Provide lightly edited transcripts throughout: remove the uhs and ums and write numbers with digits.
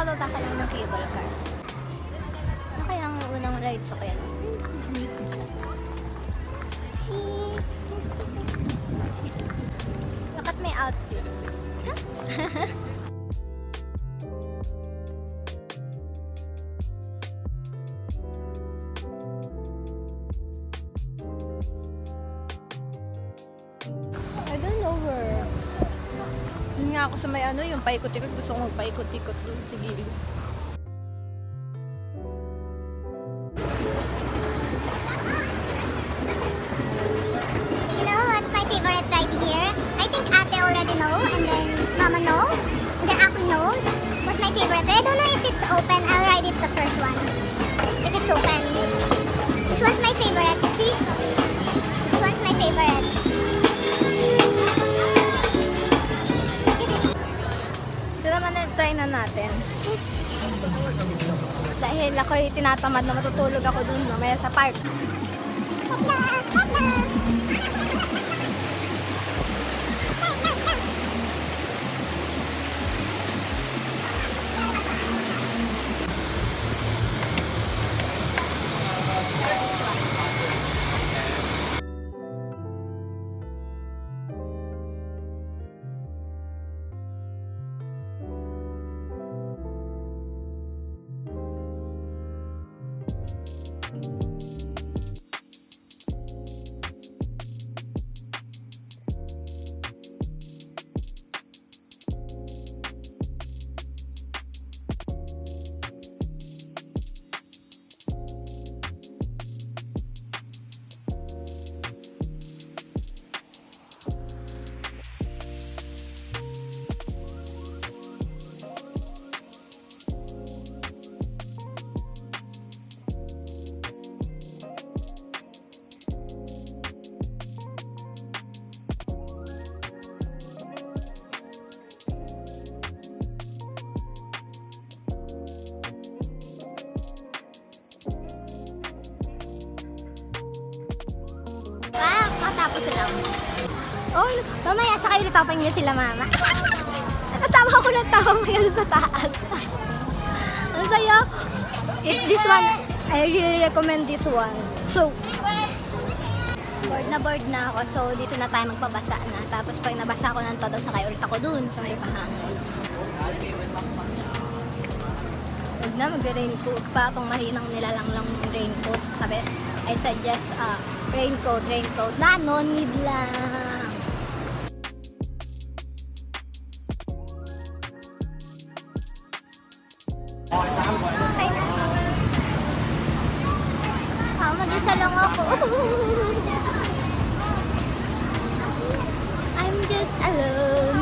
kakababa ka lang ng cable car. Ano kaya ang unang ride sa kaya? Look at my outfit. I don't know where. Yun nga ako sa may ano, yung paikot-ikot. Gusto kong paikot-ikot doon. Sige. You know what's my favorite ride here? I think Ate already know, and then Mama know, and then Aku knows. What's my favorite ride? I don't know if it's open. I'll ride it the first one. If it's open. This one's my favorite. See? This one's my favorite. Ito naman try na natin. Dahil ako'y tinatamad na matutulog ako dun mamaya sa park. Matapos lang. Oh, mamaya sa kayo natapan niya sila mama. Natawa ako ng tawa ngayon sa taas. Ano sa'yo? This one, I really recommend this one. So, bored na ako. So, dito na tayo magpabasa na. Tapos pag nabasa ako ng todo, sakay ulit ako dun sa may pahangin. Huwag na, mag-raincoat pa. Itong mahinang nilalang lang raincoat. Sabi, I suggest raincoat na no-need lang. Okay na. Mag-isa lang ako. I'm just alone.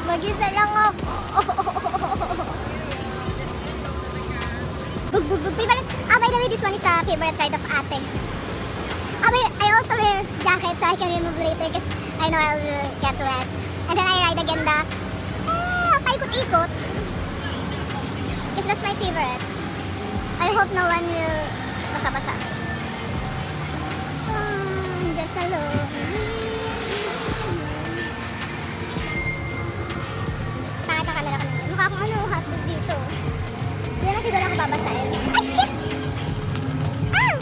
Mag-isa lang ako. By the way, this one is a favorite ride of Ate. I also wear jacket so I can remove later because I know I'll get wet. And then I ride again the paikot-ikot. Because that's my favorite. I hope no one will basa-basa. I'm just alone. Pakita camera ko naman. Mukha akong hotdog dito. Hindi na siguro ako babasahin. Ay, shit! Ow!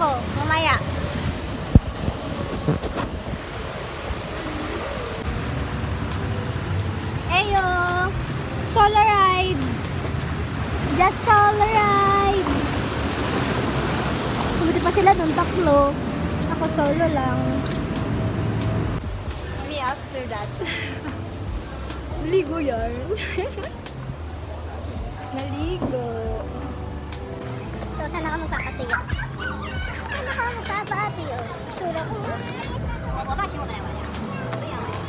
Mamaya. Eyo, solo ride. Just solo ride. Buti pa sila dun, tatlo. Ako solo lang. Me after that? Naligo yan. Naligo. So, saan ako magkakatuyo? Saan ako magkakatuyo? Sura ko.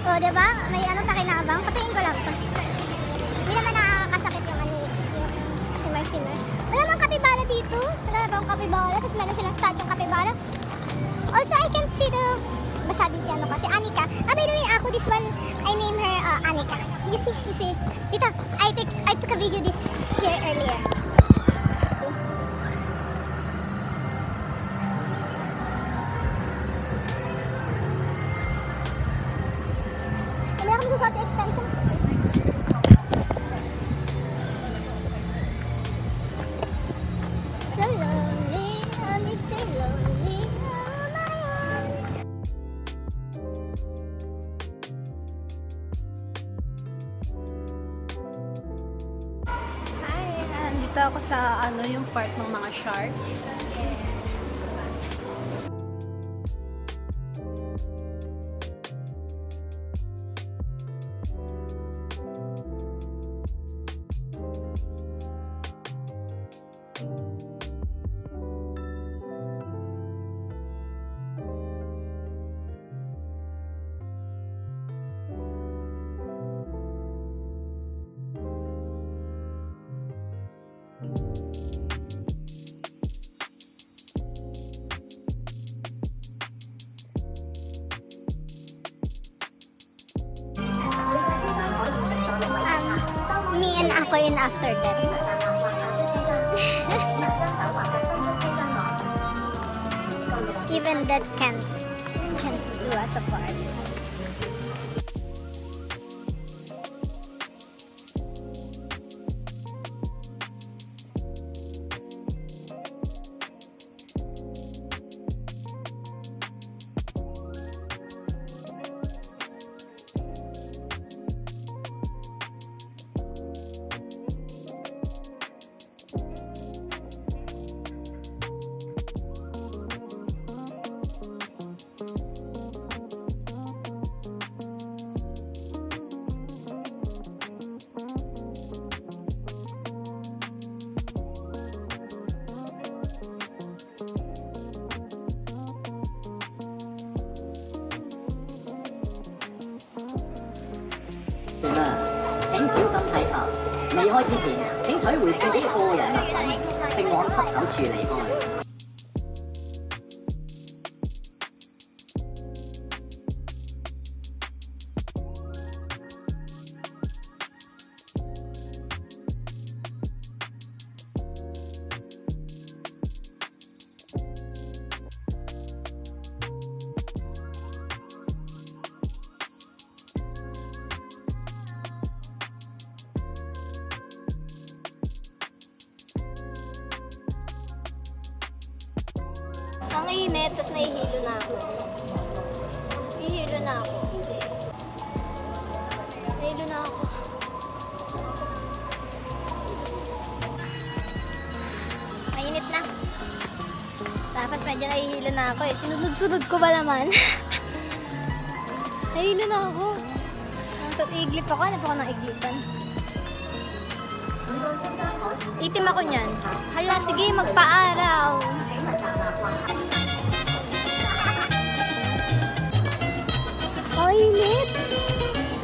O, diba? May ano sa kinabang? Patuyin ko lang to. Hindi naman nakakasakit yung ano, yung shimmer. Wala mang kapibara dito. Wala bang kapibara? Tapos meron silang statue kapibara. Also, I can see the... Basta din si ano kasi, Anika. By the way, ako, this one, I name her Anika. You see? Dito, I took a video this here earlier. May akong susot extension. So lonely, Mr. Lonely, oh my own. Hi! Nandito ako sa ano yung part ng mga sharks. Me and ako in after death. Even death can't do us apart. Ang init, tapos nahihilo na ako. Nahihilo na ako. Mainit na. Tapos medyo nahihilo na ako eh. Sinunod-sunod ko ba naman? Nahihilo na ako. Iglip ako. Ano pa ako ng iglipan? Itim ako niyan. Hala, sige, magpa-araw. Ang init.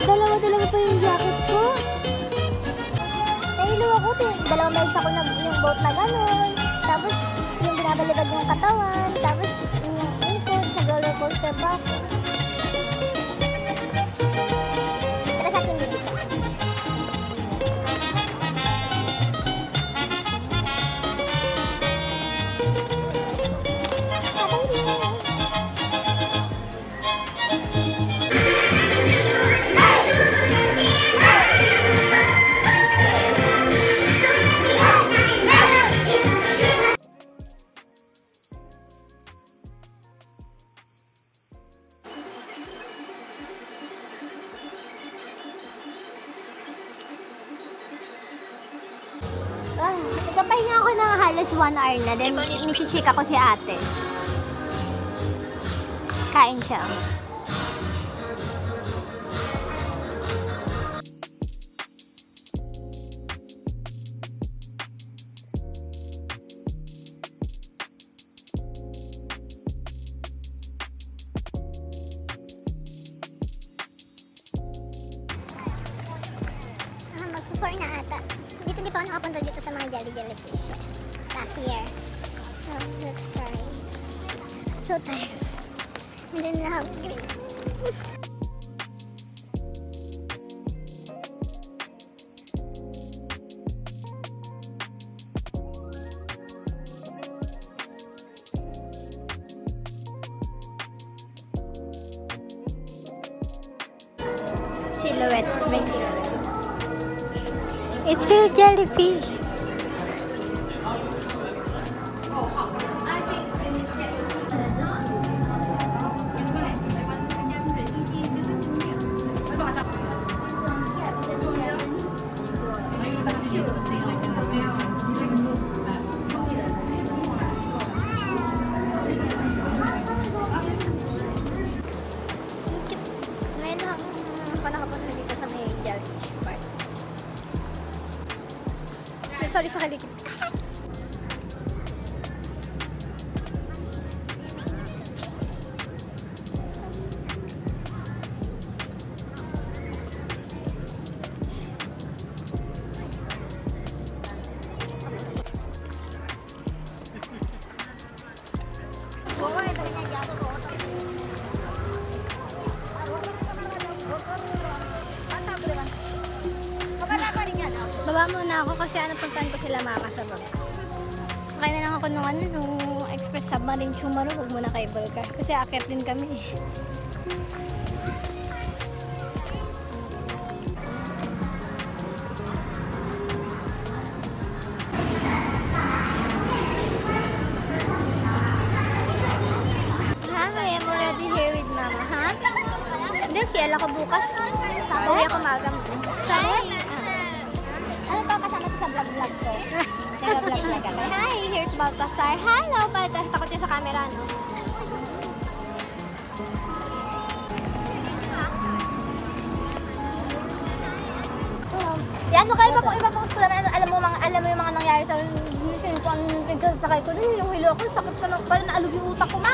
Dalawa-dalawa pa yung jacket ko. Nahilo ako. Dalawang beses ako yung boat na gano'n. Tapos yung binabalibag yung katawan. Tapos yung ikot sa roller coaster ba ako. Pero sa akin dito. Nagpapahinga ako ng halos 1 hour na. Then, inichichik ako si ate. Kain siya. 4 na ata. Dito di pa ako nakapunta dito sa mga jellyfish. Last year. So, let's try. So tired. And then I have green. Silhouette. May silhouette. It's real jellyfish. Ngayon lang ako nakapunta dito sa may jellyfish park. Sorry sa kalikit. Baba muna ako kasi puntahan ko sila mama sa baba. Sakay na lang ako nung express submarine Chumaru, huwag muna cable car. Kasi akit din kami. Hi, I'm already here with mama, ha? Hindi, siyala ko bukas. Uwi ako maagam. Hi! Ano to kasama to sa vlog-vlog ko? Nag-vlog-vlog ako. Hi, here's Baltasar. Hello, Baltasar. Takot yan sa camera, no? Yan, no, kaya iba-post ko lang. Alam mo yung mga nangyari sa gising ko, ang pagkasakay ko din, yung hilo ko, sakit ko na pala, naalog yung utak ko, ma.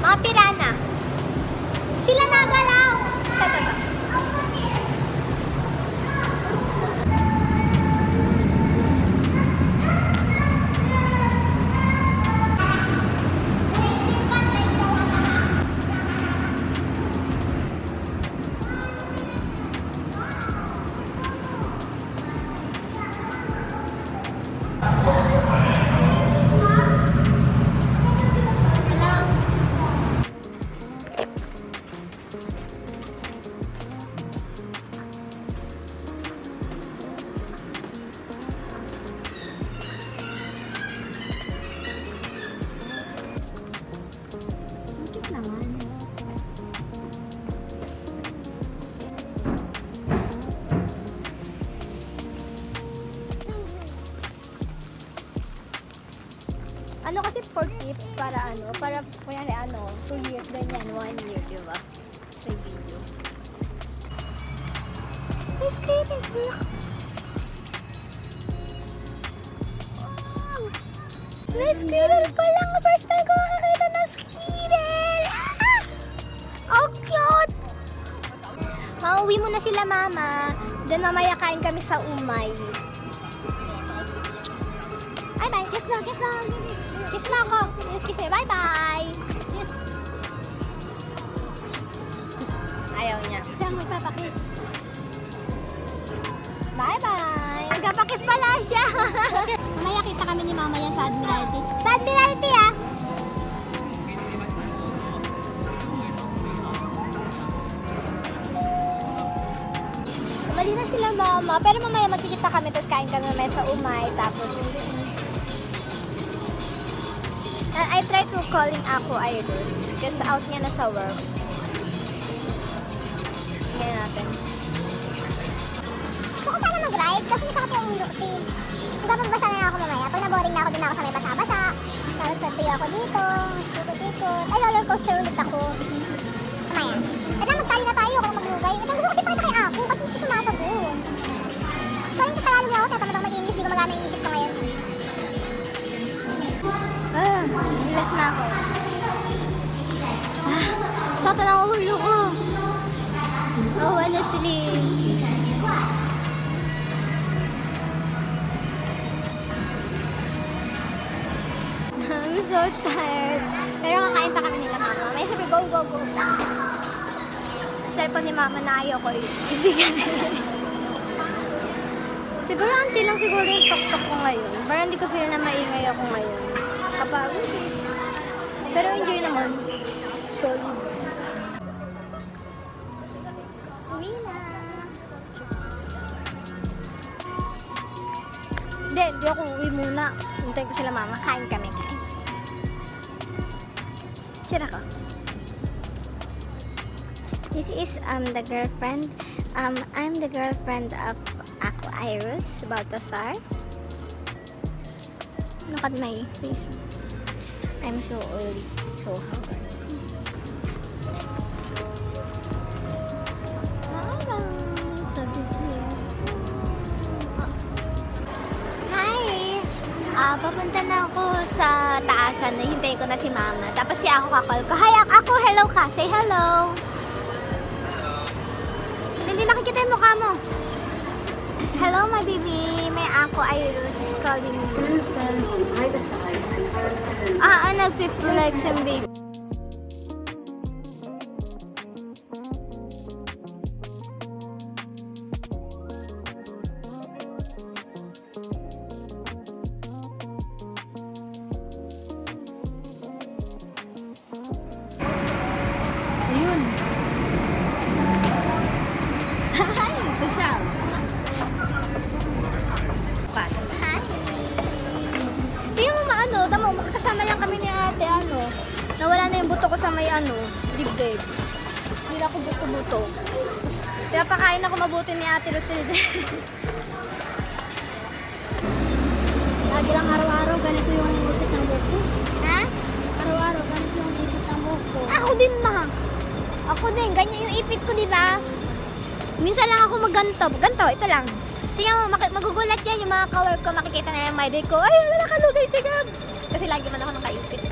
Mga pirana. Sila nagalaw. Tataga. Ano kasi for tips para kunyari 2 years ganyan, 1 year, di ba? May video. May squirrel! Wow! May squirrel pa lang! First time ko makakita ng squirrel! Ah! Oh, cute! Mauwi muna sila mama. Then mamaya kain kami sa Umay. Bye-bye! Kiss na! Kiss na! Kiss mo ako! Kiss me! Bye-bye! Kiss! Ayaw niya. Siya magpapakiss. Mamaya kita kami ni Mama yan sa Admiralty. Sa Admiralty ah! Bali na sila Mama. Pero mamaya magkikita kami tapos kain kami mamaya sa Umay. Tapos I tried to calling Ako Iris kasi out niya na sa work. Ngayon natin. Gusto ko sana mag-ride kasi masakit yung routine. Magpapagbasa na ako mamaya. Pag naboring na ako, din ako sa may basa-basa. Tapos pagtuyo ako dito, ikot-ikot. Ay, roller coaster ulit ako. Mamaya. Kaya magtali na tayo kung maglugay. Ito gusto ko kasi pakita kay Ako kasi hindi sumasagot. So, yung Tagalog niya ako, tatamad ako mag-English. Hindi ko magana yung isip ko ngayon. Nilas na ako. Sakta ng ulo ko. Oh, ano sleep. I'm so tired. Pero kakain pa kami nila Mama. May sabi, go, go, go. Cellphone ni Mama na ayaw ko. Ibigyan nila. Siguro auntie lang siguro yung tok-tok ko ngayon. Parang hindi ko feel na maingay ako ngayon. Kapagod eh. Pero enjoy naman. Solid. Uwi na. Hindi ako uwi muna. Hintayin ko sila Mama. Kain kami, kain. Sira ko. This is the girlfriend. I'm the girlfriend of Ako Iris Baltasar. Look at my face. I'm so early, so hungry. So good here. Hi! Papunta na ako sa taasan. Hintay ko na si Mama. Tapos si Ako kakal ko. Hi, Ako! Hello ka! Say hello! Hindi nakikita yung mukha mo. Hello, my baby. May Ako Iris is calling me. Nag-flex yung baby. Ayun. Hi, ito siya. Pass. Hi. Tingnan mo maano, tamo, makakasama lang kami ni ate, nawala na yung buto ko sa may dibdib. Hindi na ako buto-buto. Kaya pakain ako mabuti ni ate Rosilde. Lagi lang araw-araw ganito yung ipit ng buko. Ha? Araw-araw ganito yung ipit ng buko. Ako din, ma. Ako din, ganyan yung ipit ko, di ba? Minsan lang ako magganto. Ganto, ito lang. Tingnan mo, magugulat yan yung mga ka-work ko. Makikita nila yung my day ko. Ay, wala kalugay, sigab. Kasi lagi man ako nakaipit.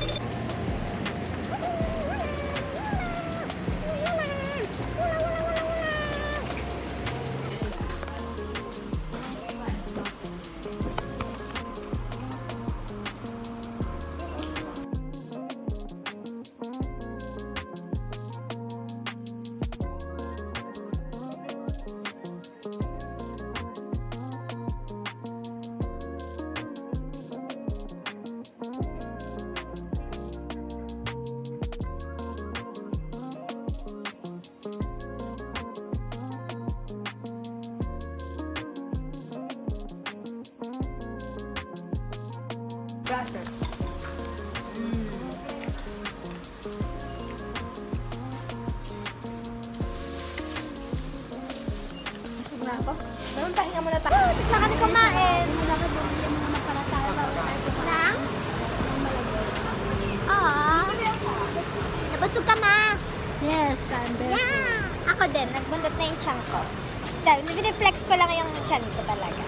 Butter. Busog na ako. Naman, pahinga muna tayo. Tapos na kami kumain. Nakabili mo naman para tayo. Nang? Nabusog ka, ma. Yes, I'm very Yeah! Ako din, nagbundot na yung tiyan ko. Dahil, flex ko lang yung tiyan ko talaga.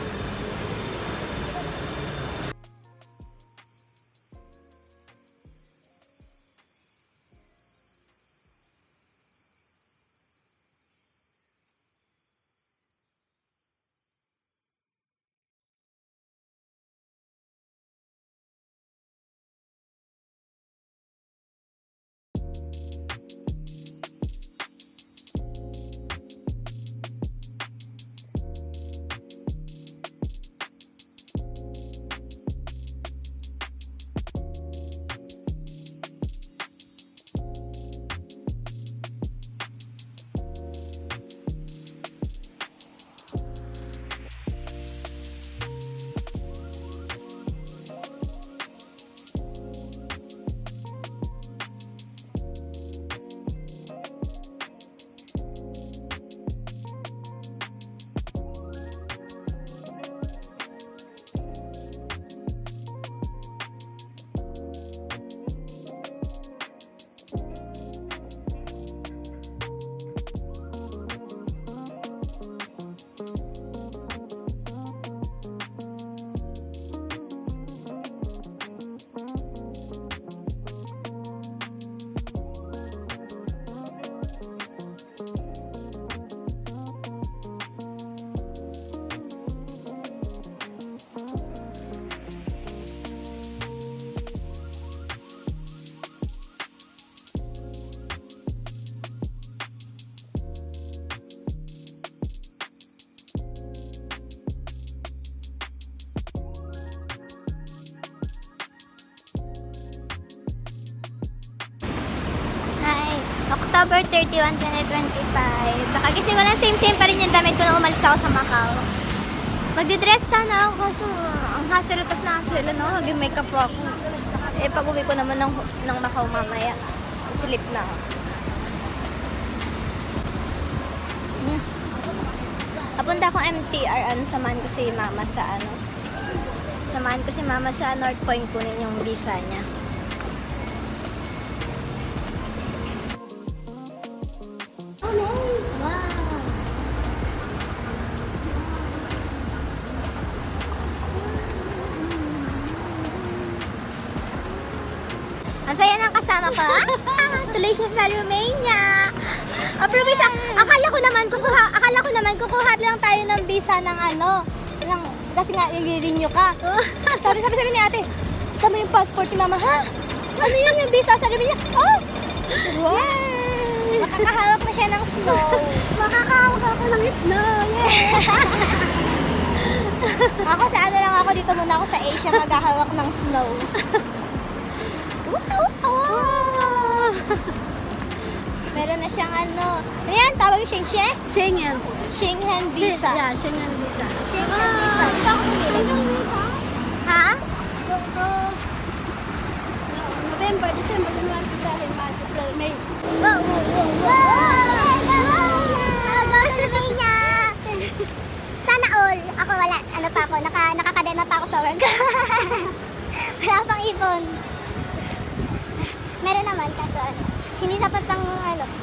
October 31, 2025. Nakagising ko na same pa rin yung damit ko na umalis ako sa Macau. Magdidress sana ako kaso ang hassle tas na hassle no, mag-makeup ako. Eh pag uwi ko naman ng Macau mamaya, sleep na ako. Papunta akong MTR, samahan ko si mama sa Samahan ko si mama sa North Point, kunin yung visa niya. Ang saya ng kasama ko. Tuloy siya sa Romania. Promise, akala ko naman kukuha lang tayo ng visa ng kasi nga i-renew ka. Sabi ni ate, tama yung passport ni mama, ha? Ano yun yung visa sa Romania? Oh! Wow! Yay! Makakahawak na siya ng snow. Makakahawak ako ng snow. Yay! Ako sa lang ako, dito muna ako sa Asia maghahawak ng snow. Meron na siyang ayan, tawag yung Schengen? Schengen. Schengen visa. Yeah, Schengen visa. Schengen visa. Dito ako pumili. Ha? November, December, January, February, March, April, May. Wow! Romania! Sana all. Ako wala. Ano pa ako? Nakakadena pa ako sa work. Wala pang ipon. Meron naman kaso hindi sapat pang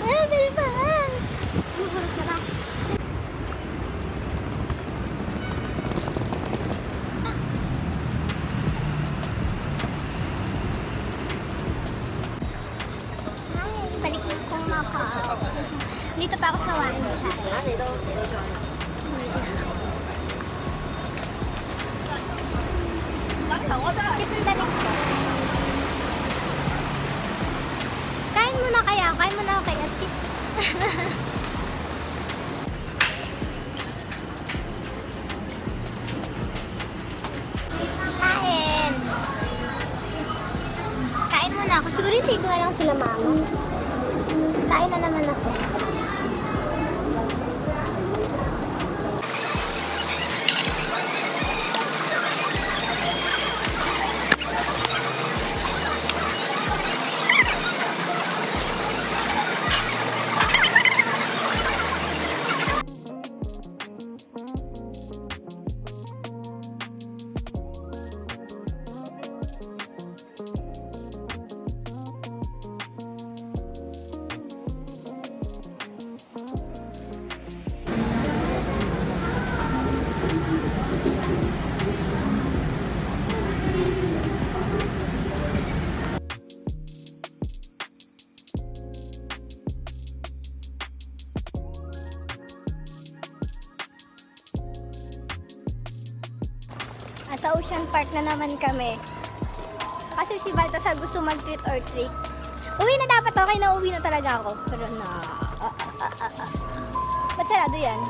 meron pa. Oras na ba? Balik kong Macau. Dito pa ako sa Wan Chai. Cute ang damit ko. Kain muna ako kay FC. Kain muna ako. Siguro hindi ko lang sila mama. Kain na naman ako. Sa Ocean Park na naman kami. Kasi si Baltasar gusto mag-treat or treat. Uwi na dapat ako, kaya nauwi na talaga ako. Pero ba't sarado yan?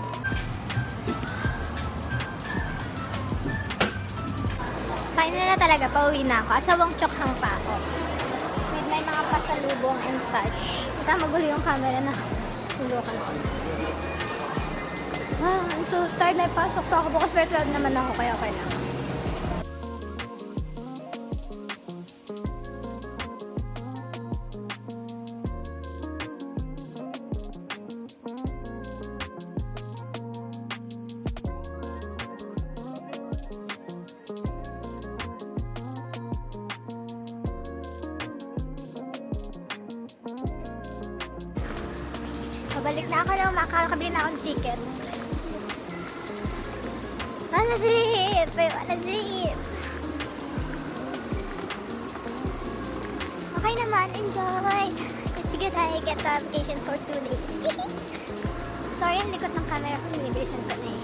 Kain na talaga, pauwi na ako. Asawang chokhang pa ako. With my mga pasalubong and such. Ito magulo yung camera na hulukan ko. I'm so tired, may pasok pa ako. Bukas virtual naman ako, kaya okay lang. Pabalik na ako lang, makakabili na akong ticket. Wanna sleep! I wanna sleep! Okay naman, enjoy! It's good I get the vacation for 2 days. Sorry, ang likot ng camera ko, nilibilisan ko na eh.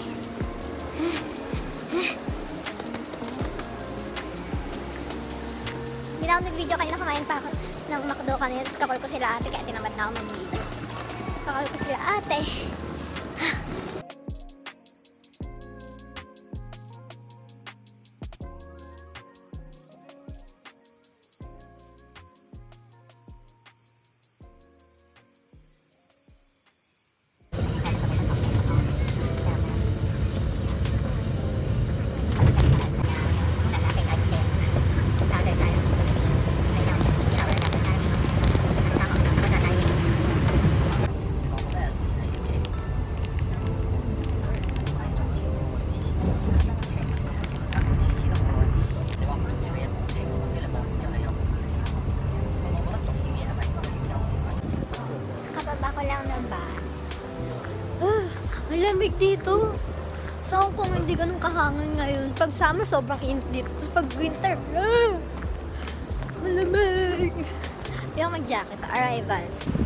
Hindi na ako nag-video kanina, kumain pa ako ng McDo kanina, tapos kakol ko sila ate, kaya tinamad na ako mag-video. Kakal ko sila ate. ako lang ng bus. Ang lamig dito. Sa Hong Kong, hindi ganun kahangin ngayon. Pag summer, sobrang init dito. Tapos pag winter, malamig. Hindi ako mag-jacket. Arrivals.